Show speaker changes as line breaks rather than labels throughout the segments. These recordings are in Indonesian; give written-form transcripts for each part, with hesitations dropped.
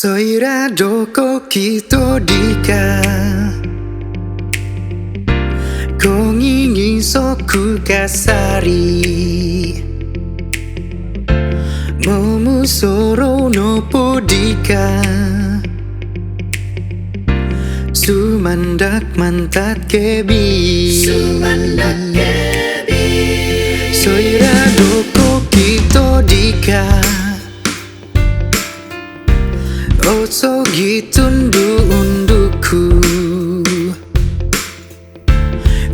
Soira doko kito dika Kongingi soku kasari Momu soro no podika Sumandak mantat kebi Soira doko kito dika Oso gitundu unduku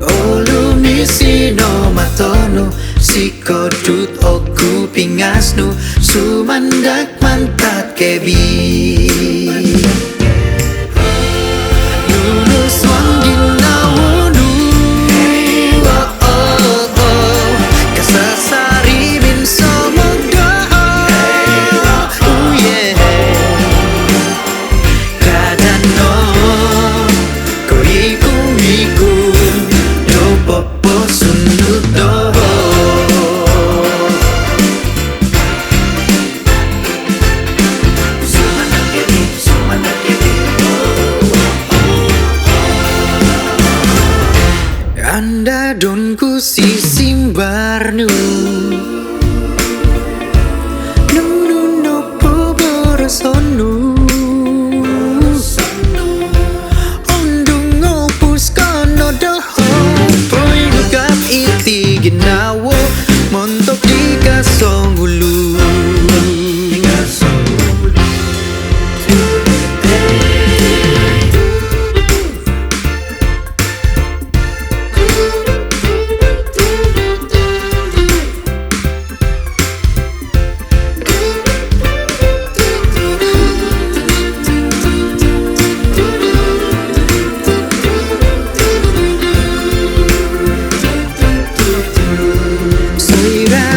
Olu misi no matono Sikodut oku pingasnu Sumandak mantat kebi Lulus wanggin nawonu Oh oh oh Kasasari bin somodo Oh yeah Kadano Koiku miku Do popo sundudo Anda donku sisimbarnu Nunu no poborosonu Ondung opus kono doho Poi nukap iti ginawo Montok di kasongulu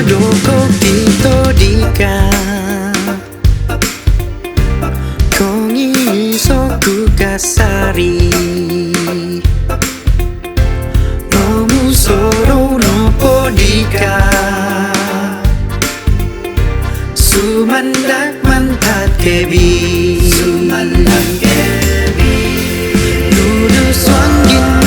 Doko kito dika Kongi soku kasari Nomu soro no podika Sumandak mantat kebi Lulus wanggin